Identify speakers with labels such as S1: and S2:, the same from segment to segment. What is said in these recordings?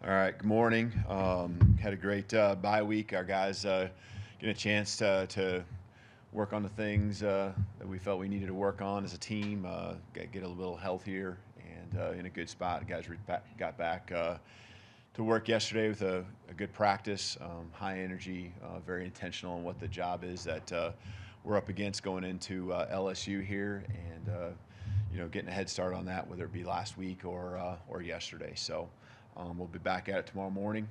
S1: All right, good morning. Had a great bye week. Our guys get a chance to work on the things that we felt we needed to work on as a team, get a little healthier and in a good spot. The guys got back to work yesterday with a good practice, high energy, very intentional on what the job is that we're up against going into LSU here, and getting a head start on that, whether it be last week or yesterday. So we'll be back at it tomorrow morning,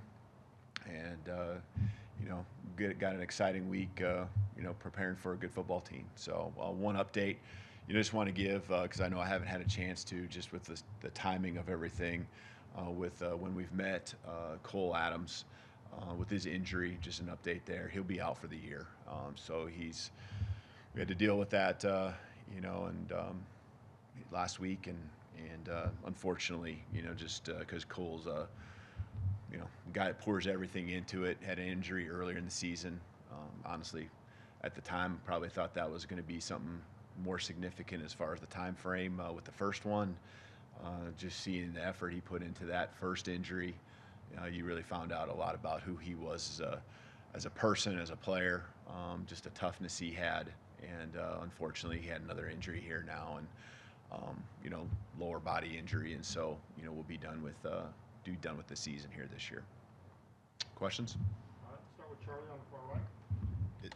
S1: and got an exciting week. Preparing for a good football team. So one update, just want to give because I know I haven't had a chance to, just with the timing of everything, with when we've met Cole Adams with his injury. Just an update there. He'll be out for the year. So we had to deal with that, and last week, and unfortunately, just because Cole's guy that pours everything into it, had an injury earlier in the season. Honestly, at the time, probably thought that was going to be something more significant as far as the time frame with the first one. Just seeing the effort he put into that first injury, you really found out a lot about who he was as a person, as a player, just the toughness he had. And unfortunately, he had another injury here now, and lower body injury, and so we'll be done with the season here this year. Questions?
S2: All right, start with Charlie on the far right.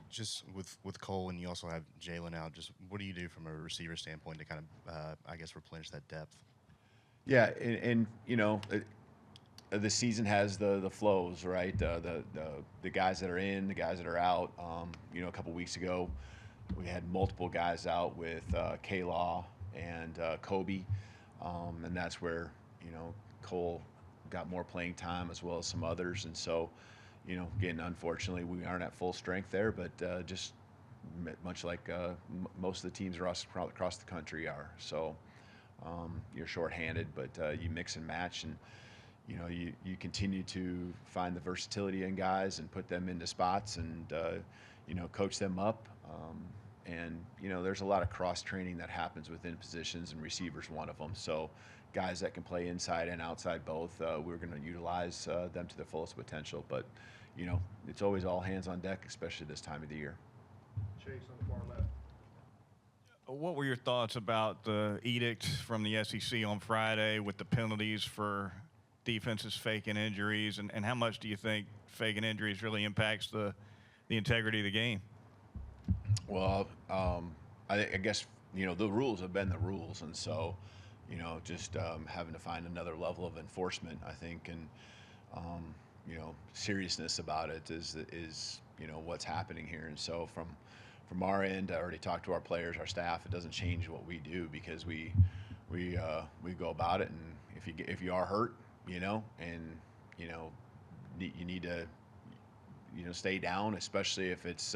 S3: Just with Cole, and you also have Jalen out, just what do you do from a receiver standpoint to kind of, I guess, replenish that depth?
S1: Yeah, and the season has the flows, right? The guys that are in, the guys that are out. A couple weeks ago, we had multiple guys out with K-Law and Kobe, and that's where Cole got more playing time as well as some others, and so again, unfortunately, we aren't at full strength there, but just much like most of the teams across the country are. So you're shorthanded, but you mix and match, and you continue to find the versatility in guys and put them into spots, and coach them up. And there's a lot of cross training that happens within positions, and receivers one of them. So guys that can play inside and outside both, we're going to utilize them to their fullest potential. But it's always all hands on deck, especially this time of the year.
S2: Chase on the far left.
S4: What were your thoughts about the edict from the SEC on Friday with the penalties for defenses faking injuries, and how much do you think faking injuries really impacts the integrity of the game?
S1: Well, I guess the rules have been the rules, and so just having to find another level of enforcement, I think, and seriousness about it is what's happening here. And so from our end, I already talked to our players, our staff. It doesn't change what we do, because we go about it, and if you are hurt, and you need to stay down, especially if it's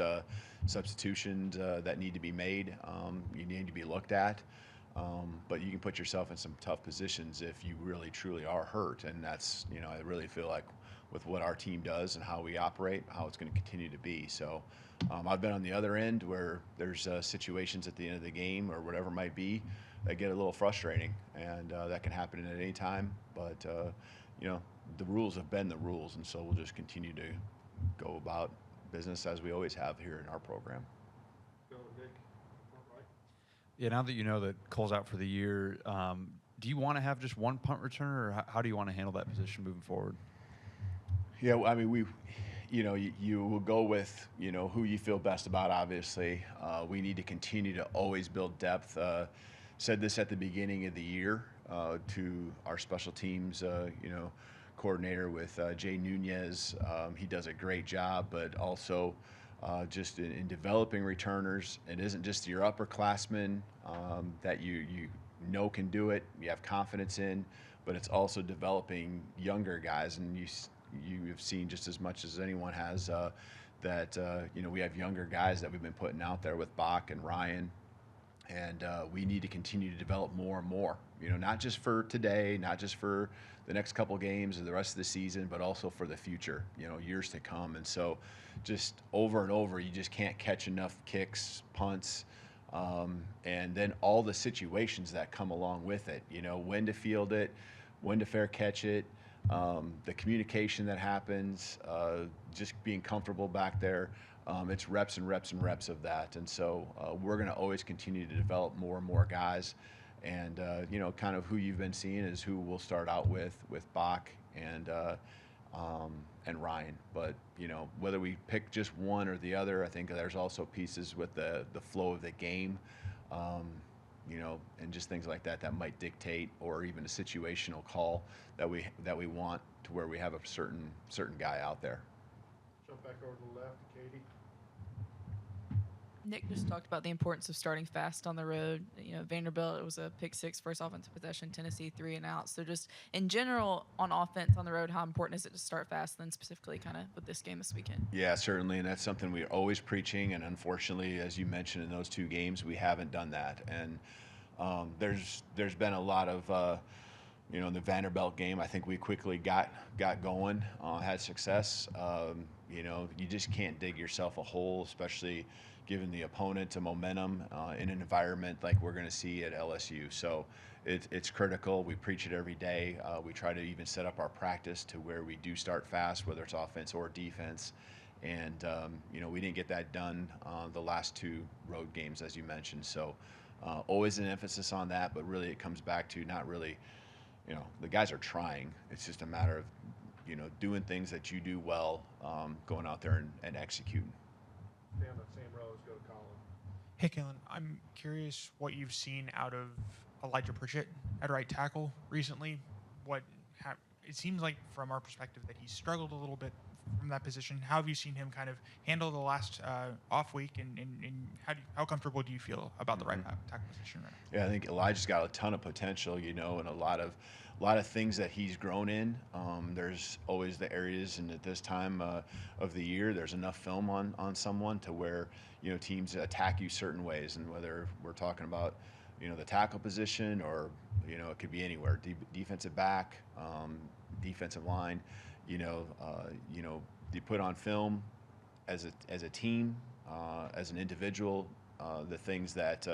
S1: substitutions that need to be made. You need to be looked at, but you can put yourself in some tough positions if you really truly are hurt, and that's I really feel like with what our team does and how we operate, how it's going to continue to be. So I've been on the other end where there's situations at the end of the game or whatever it might be that get a little frustrating, and that can happen at any time. But the rules have been the rules, and so we'll just continue to go about business as we always have here in our program.
S2: Go with Nick, front right.
S5: Yeah, now that you know that Cole's out for the year, do you want to have just one punt returner, or how do you want to handle that position moving forward?
S1: Yeah, well, I mean, you will go with who you feel best about. Obviously, we need to continue to always build depth. Said this at the beginning of the year to our special teams, coordinator with Jay Nunez. He does a great job, but also just in developing returners. It isn't just your upperclassmen that you can do it, you have confidence in, but it's also developing younger guys. And you have seen just as much as anyone has that we have younger guys that we've been putting out there with Bach and Ryan, and we need to continue to develop more and more. Not just for today, not just for the next couple games or the rest of the season, but also for the future, years to come. And so, just over and over, you just can't catch enough kicks, punts, and then all the situations that come along with it. When to field it, when to fair catch it. the communication that happens, just being comfortable back there. It's reps and reps and reps of that. And so we're going to always continue to develop more and more guys. And, kind of who you've been seeing is who we'll start out with Bach and Ryan. But, whether we pick just one or the other, I think there's also pieces with the flow of the game, and just things like that might dictate, or even a situational call that we want to where we have a certain guy out there.
S2: Jump back over to the left, Katie.
S6: Nick just talked about the importance of starting fast on the road. Vanderbilt, it was a pick six first offensive possession. Tennessee 3 and out. So just in general on offense on the road, how important is it to start fast? Then specifically kind of with this game this weekend.
S1: Yeah, certainly, and that's something we're always preaching. And unfortunately, as you mentioned in those two games, we haven't done that. And there's been a lot of in the Vanderbilt game, I think we quickly got going, had success. You just can't dig yourself a hole, especially giving the opponent a momentum in an environment like we're going to see at LSU. So it's critical. We preach it every day. We try to even set up our practice to where we do start fast, whether it's offense or defense. And, we didn't get that done the last two road games, as you mentioned. So always an emphasis on that, but really it comes back to not really, the guys are trying. It's just a matter of, doing things that you do well, going out there and executing.
S2: Stay on that same row. Let's go to Colin.
S7: Hey, Kalen, I'm curious what you've seen out of Elijah Pritchett at right tackle recently. It seems like, from our perspective, that he's struggled a little bit from that position. How have you seen him kind of handle the last off week, and how comfortable do you feel about the right tackle position right now?
S1: Yeah, I think Elijah's got a ton of potential, and a lot of things that he's grown in. There's always the areas, and at this time of the year, there's enough film on someone to where teams attack you certain ways, and whether we're talking about the tackle position or it could be anywhere, defensive back, defensive line. You put on film as a team, as an individual, the things that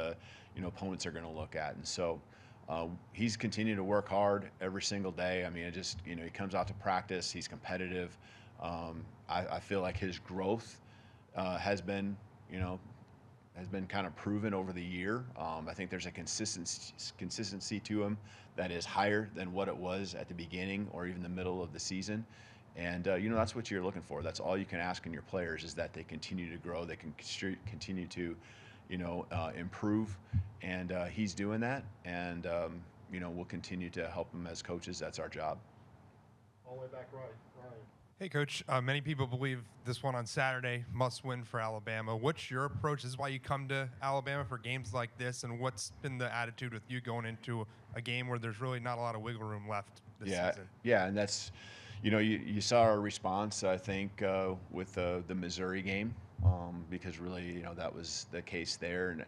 S1: opponents are going to look at, and so. He's continued to work hard every single day. I mean, he comes out to practice. He's competitive. I feel like his growth has been kind of proven over the year. I think there's a consistency to him that is higher than what it was at the beginning or even the middle of the season. And, that's what you're looking for. That's all you can ask in your players, is that they continue to grow. They can continue to improve, and he's doing that, and we'll continue to help him as coaches. That's our job.
S2: All the way back right, Ryan.
S8: Hey, Coach. Many people believe this one on Saturday must win for Alabama. What's your approach? This is why you come to Alabama for games like this, and what's been the attitude with you going into a game where there's really not a lot of wiggle room left this season?
S1: Yeah, and that's, you saw our response, I think, with the Missouri game. Because really, that was the case there. And,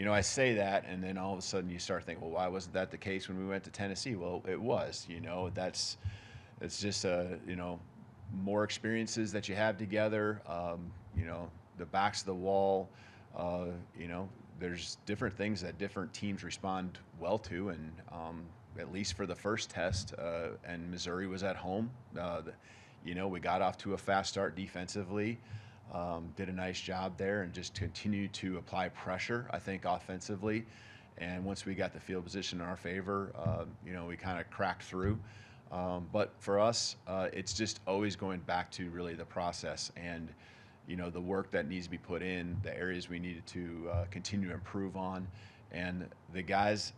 S1: I say that, and then all of a sudden you start thinking, well, why wasn't that the case when we went to Tennessee? Well, it was, it's just, more experiences that you have together, the backs of the wall, there's different things that different teams respond well to. And at least for the first test, and Missouri was at home, we got off to a fast start defensively. Did a nice job there and just continued to apply pressure, I think, offensively. And once we got the field position in our favor, we kind of cracked through. But for us, it's just always going back to really the process and, the work that needs to be put in, the areas we needed to continue to improve on. And the guys,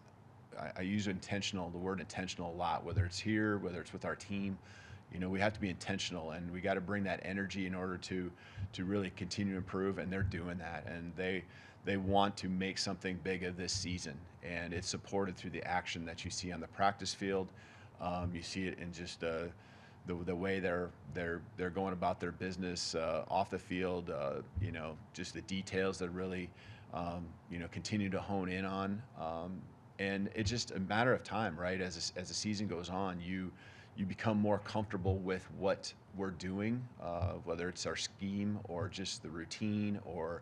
S1: I use the word intentional a lot, whether it's here, whether it's with our team. We have to be intentional, and we got to bring that energy in order to really continue to improve, and they're doing that. And they want to make something big of this season, and it's supported through the action that you see on the practice field. You see it in just the way they're going about their business off the field. Just the details that really continue to hone in on. And it's just a matter of time, right? As the season goes on, you become more comfortable with what we're doing, whether it's our scheme or just the routine or,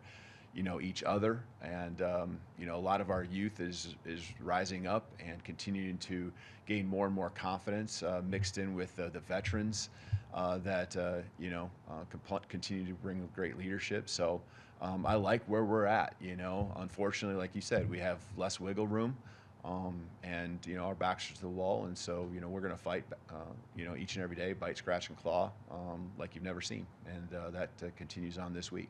S1: each other. And a lot of our youth is rising up and continuing to gain more and more confidence, mixed in with the veterans that continue to bring great leadership. So I like where we're at. Unfortunately, like you said, we have less wiggle room. And our backs are to the wall, and so we're going to fight each and every day, bite, scratch, and claw, like you've never seen, and that continues on this week.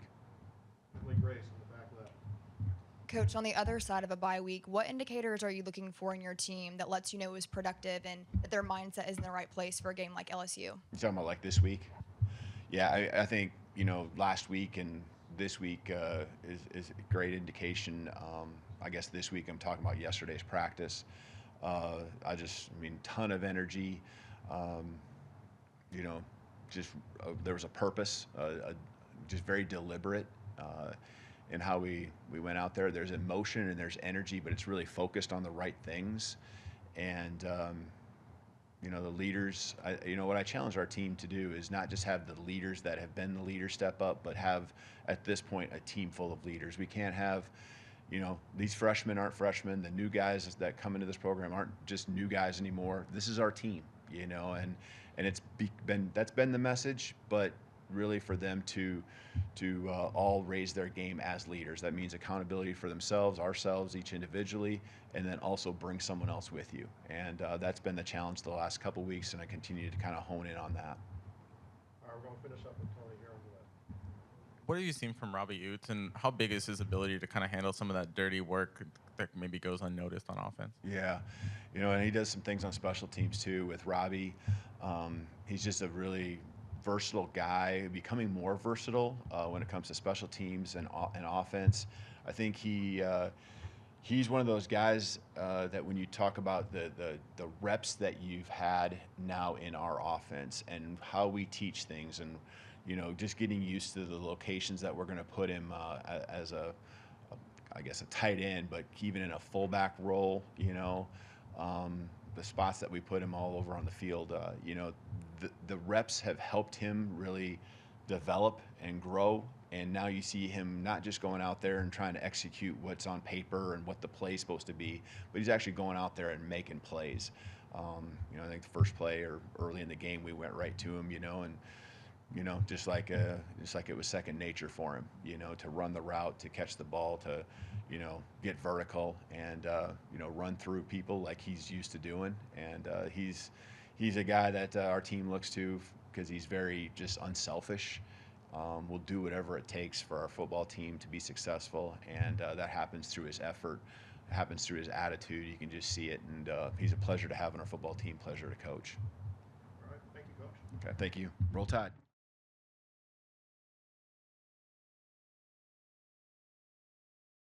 S2: Lee Grace in the back left.
S9: Coach, on the other side of a bye week, what indicators are you looking for in your team that lets you know it was productive and that their mindset is in the right place for a game like LSU?
S1: You talking about like this week? Yeah, I think last week and this week is a great indication. I guess this week I'm talking about yesterday's practice. Ton of energy. There was a purpose, just very deliberate in how we went out there. There's emotion and there's energy, but it's really focused on the right things. And the leaders. What I challenge our team to do is not just have the leaders that have been the leaders step up, but have at this point a team full of leaders. We can't have. These freshmen aren't freshmen. The new guys that come into this program aren't just new guys anymore. This is our team, and that's been the message. But really, for them to all raise their game as leaders, that means accountability for themselves, ourselves, each individually, and then also bring someone else with you. And that's been the challenge the last couple weeks, and I continue to kind of hone in on that.
S2: All right, we're going to finish up with Tony here on the left.
S10: What have you seen from Robbie Utes, and how big is his ability to kind of handle some of that dirty work that maybe goes unnoticed on offense?
S1: Yeah, and he does some things on special teams too with Robbie. He's just a really versatile guy, becoming more versatile when it comes to special teams and offense. I think he's one of those guys that when you talk about the reps that you've had now in our offense and how we teach things and just getting used to the locations that we're going to put him as I guess a tight end, but even in a fullback role, the spots that we put him all over on the field, the reps have helped him really develop and grow. And now you see him not just going out there and trying to execute what's on paper and what the play's supposed to be, but he's actually going out there and making plays. I think the first play or early in the game, we went right to him, and just like it was second nature for him, to run the route, to catch the ball, to, get vertical and, run through people like he's used to doing. And he's a guy that our team looks to because he's very just unselfish. Will do whatever it takes for our football team to be successful. And that happens through his effort, happens through his attitude. You can just see it. And he's a pleasure to have on our football team, pleasure to coach.
S2: All right, thank you, Coach.
S1: Okay, thank you. Roll Tide.